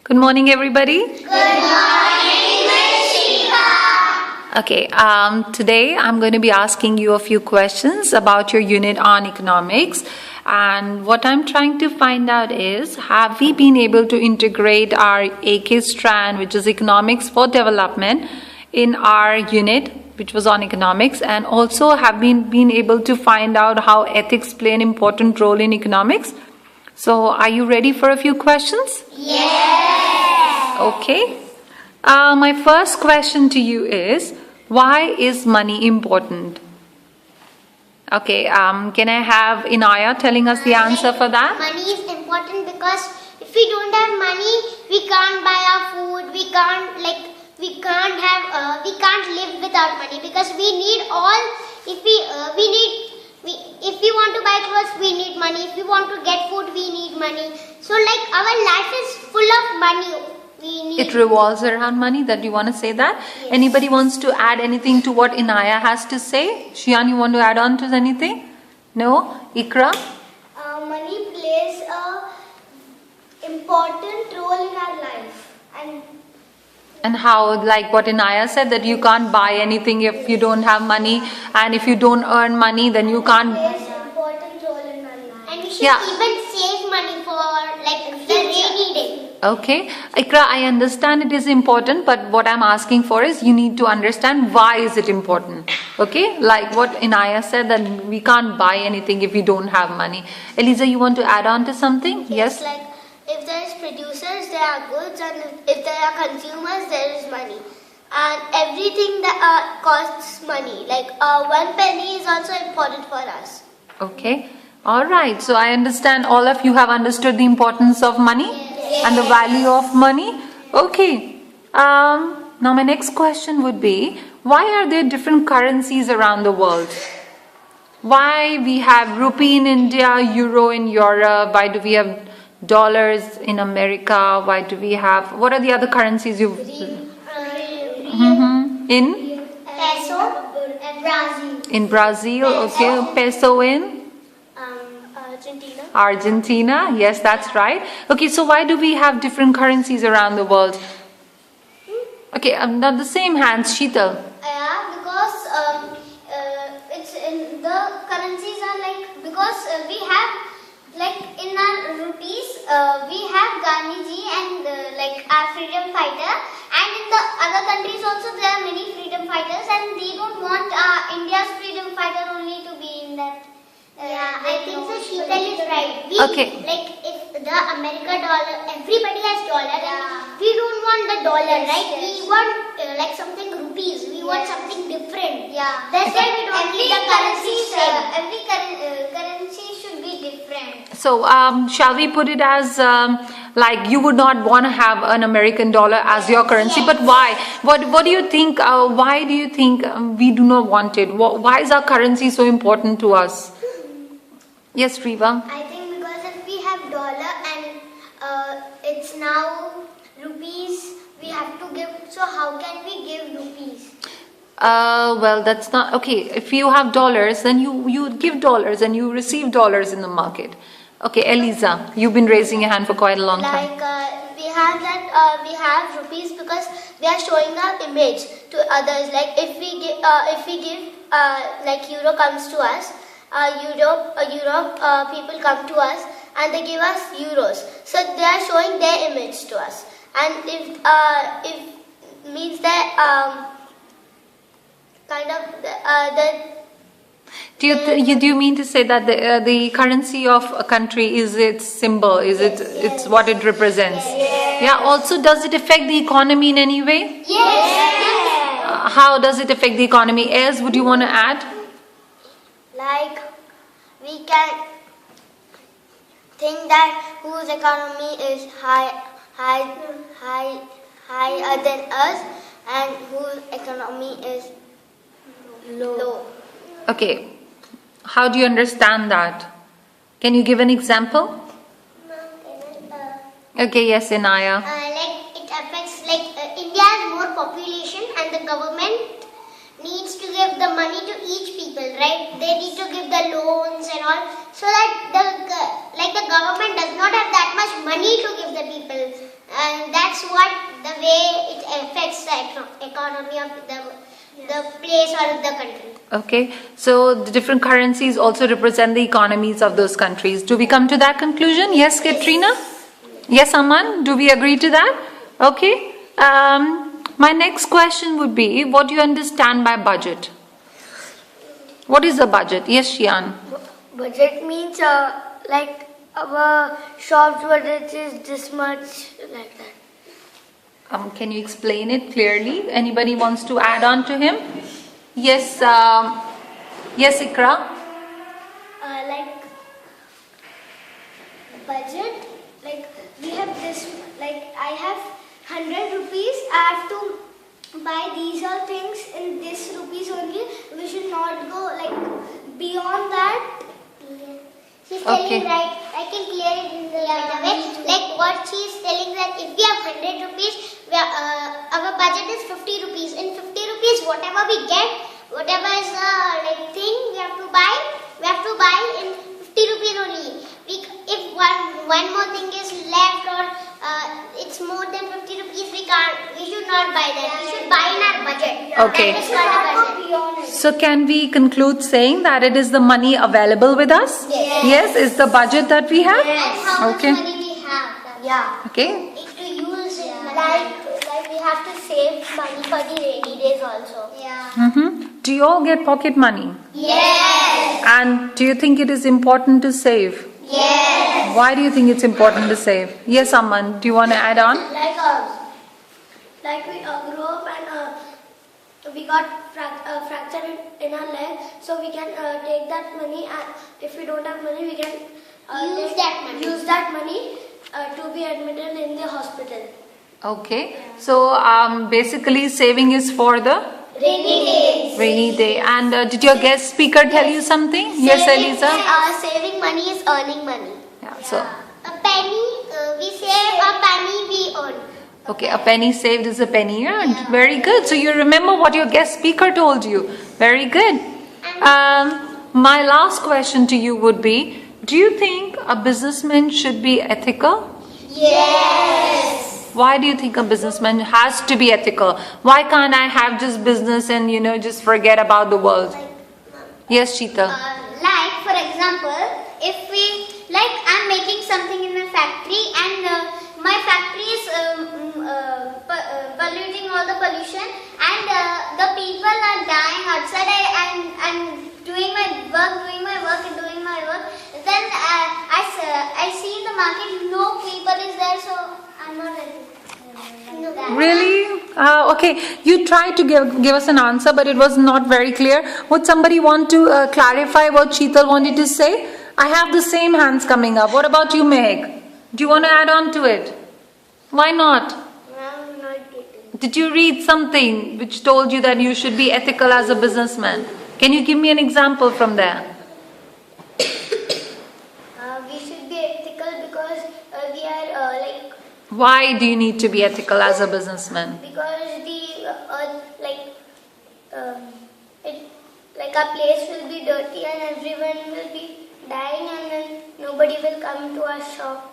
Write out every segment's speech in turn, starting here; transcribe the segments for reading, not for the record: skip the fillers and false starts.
Good morning, everybody. Good morning, Ms. Shiva. Okay, today I'm going to be asking you a few questions about your unit on economics. And what I'm trying to find out is, have we been able to integrate our AK strand, which is economics for development, in our unit, which was on economics, and also have been able to find out how ethics play an important role in economics? So, are you ready for a few questions? Yes. Okay. My first question to you is, why is money important? Okay, can I have Inaya telling us the answer for that? Money is important because if we don't have money, we can't buy our food. We can't live without money because we need all. If we want to buy clothes, we need money. If we want to get food, we need money. So our life is full of money. It revolves around money. That you want to say that? Yes. Anybody wants to add anything to what Inaya has to say? Shian, you want to add on to anything? No? Ikra? Money plays a important role in our life, And how, like what Inaya said, that you can't buy anything if you don't have money, and if you don't earn money, then you can't. plays an important role in our life. And we should even save money for the rainy day. Okay, Ikra, I understand it is important, but what I'm asking for is you need to understand why is it important. Okay, like what Inaya said, that we can't buy anything if we don't have money. Eliza, you want to add on to something? Yes. Like if there is producers, there are goods, and if there are consumers, there is money. And everything that costs money. Like 1 penny is also important for us. Okay. All right. So I understand all of you have understood the importance of money and the value of money. Okay. Now my next question would be, why are there different currencies around the world? Why we have rupee in India, euro in Europe? Why do we have dollars in America? Why do we have, what are the other currencies you've in Peso and Brazil. Brazil? Okay. Peso in Argentina, yes, that's right. Okay, so why do we have different currencies around the world? Okay, not the same hands, Sheetal. Yeah, because it's in the currencies are because we have in our rupees we have Gandhiji and our freedom fighter, and in the other countries also there are many freedom fighters, and they don't want India's freedom fighter only to be in that. I think so. Sheetal is right. Okay. If the America dollar, everybody has dollar. And we don't want the dollar, right? We want something rupees. We want something different. Yeah. That's why we don't need the currency same. Every currency should be different. So, shall we put it as you would not want to have an American dollar as your currency, but why? What do you think? Why do you think we do not want it? Why is our currency so important to us? Yes, Riva. I think because if we have dollar and it's now rupees, we have to give. So how can we give rupees? Well, that's not okay. If you have dollars, then you give dollars and you receive dollars in the market. Okay, Eliza, you've been raising your hand for quite a long time. We have rupees because we are showing our image to others. If we give euro comes to us, Europe people come to us and they give us euros. So they are showing their image to us, and if means that Do you mean to say that the currency of a country is its symbol? It's what it represents? Yes. Yeah. Also, does it affect the economy in any way? Yes. How does it affect the economy? Ez, would you want to add? We can think that whose economy is higher than us and whose economy is low. Okay. How do you understand that? Can you give an example? Okay, yes, Inaya. It affects India has more population and the government needs to give the money to each people, right? They need to give the loans and all, so that the government does not have that much money to give the people. and that's what the way it affects the economy of the place or the country. Okay, so the different currencies also represent the economies of those countries. Do we come to that conclusion? Yes, Katrina? Yes, Aman? Do we agree to that? Okay. My next question would be, what do you understand by budget? What is a budget? Yes, Shian. Budget means like our shop's budget is this much, like that. Can you explain it clearly? Anybody wants to add on to him? Yes, yes, Ikra. Like budget, like we have this, like I have 100 rupees, I have to buy these all things in this rupees only. We should not go like beyond that. She's Okay. telling right, I can clear it in the way. Like what she is telling that if we have 100 rupees, our budget is 50 rupees. In 50 rupees, whatever we get, whatever is the like thing we have to buy in 50 rupees only. If one more thing is left or it's more than 50 rupees, we should not buy that. We should buy in our budget. Okay. That is what a budget. So can we conclude saying that it is the money available with us? Yes. Yes, is the budget that we have? And how Okay. much money we have. Yeah. Okay. To use it. Like we have to save money for the rainy days also. Yeah. Do you all get pocket money? Yes. And do you think it is important to save? Yes. Why do you think it's important to save? Yes, Aman, do you want to add on? Like we grew up and we got fracture in our leg, so we can take that money, and if we don't have money, we can use that money to be admitted in the hospital. Okay. So basically saving is for the Rainy days. rainy day. And did your guest speaker tell you something? Yes, Eliza? Saving money is earning money. Yeah, so, A penny, we save, a penny we earn. okay, a penny saved is a penny earned. Very good. So you remember what your guest speaker told you. Very good. My last question to you would be, do you think a businessman should be ethical? Yes. Why do you think a businessman has to be ethical? Why can't I have just business and, just forget about the world? Yes, Sheetal. Like, for example, if I'm making something in my factory and my factory is polluting all the pollution and the people are dying outside and I'm doing my work, then I see in the market no people is there, so I'm not ready. Really? Okay, you tried to give us an answer, but it was not very clear. Would somebody want to clarify what Sheetal wanted to say? I have the same hands coming up. What about you, Mehek? Do you want to add on to it? Why not? I'm not getting. Did you read something which told you that you should be ethical as a businessman? Can you give me an example from there? We should be ethical because we are Why do you need to be ethical as a businessman? because the our place will be dirty and everyone will be dying, and then nobody will come to our shop.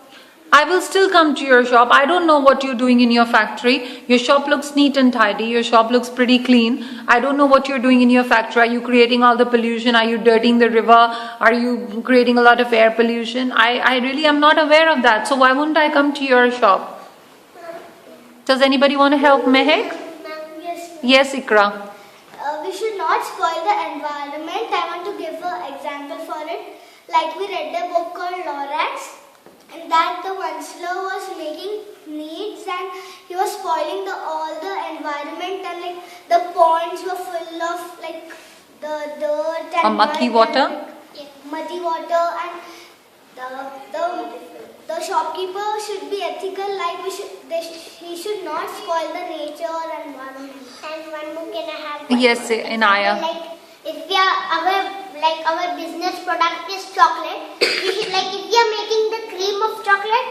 I will still come to your shop. I don't know what you're doing in your factory. Your shop looks neat and tidy. Your shop looks pretty clean. I don't know what you're doing in your factory. Are you creating all the pollution? Are you dirtying the river? Are you creating a lot of air pollution? I really am not aware of that. So why wouldn't I come to your shop? Does anybody want to help Mehek? Yes. Yes, Ikra. We should not spoil the environment. I want to give an example for it. Like we read a book called Lorax, and that the Onceler was making needs and he was spoiling all the environment, and the ponds were full of the dirt and Muddy mud water? and, muddy water, and the shopkeeper should be ethical. He should not spoil the nature or environment. And one more can I have? Yes, Inaya. If we are our business product is chocolate, we should if we are making the cream of chocolate,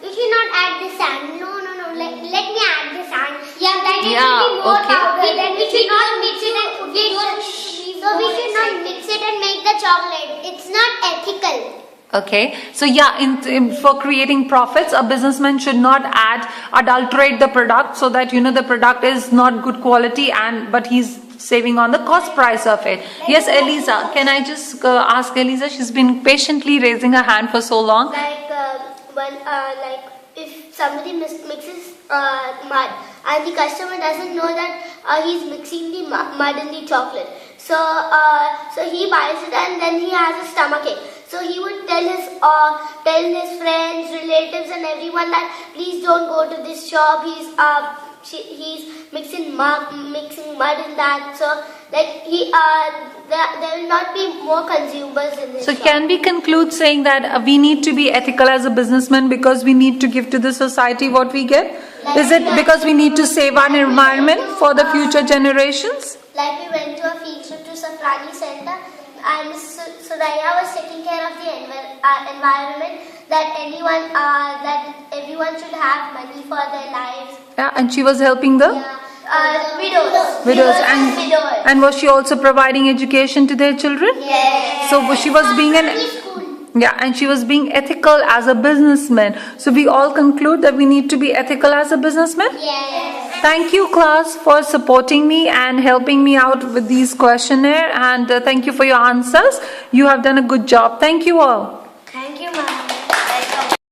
we should not add the sand. No. Let me add the sand. Yeah, that it will be more okay. powder. Then we should not mix it and we should not mix it and make the chocolate. It's not ethical. Okay, so yeah, for creating profits, a businessman should not adulterate the product so that the product is not good quality, but he's saving on the cost price of it. Yes, Eliza, can I just ask Eliza? She's been patiently raising her hand for so long. Like if somebody mixes mud and the customer doesn't know that he's mixing the mud in the chocolate, so he buys it and then he has a stomachache. So he would tell his friends, relatives, and everyone that please don't go to this shop. He's mixing mud in that. So like there will not be more consumers in this. So shop. can we conclude saying that we need to be ethical as a businessman because we need to give to the society what we get? Is it because we need to save our environment for the future generations? Like we went to a field trip to Safrani Center, and Suraya was taking care of the environment, that everyone should have money for their lives. Yeah, and she was helping the Widows. widows. Widowers. And was she also providing education to their children? Yes. So she was being and she was being ethical as a businessman. So we all conclude that we need to be ethical as a businessman. Yes. Thank you, class, for supporting me and helping me out with these questionnaire. And thank you for your answers. You have done a good job. Thank you all.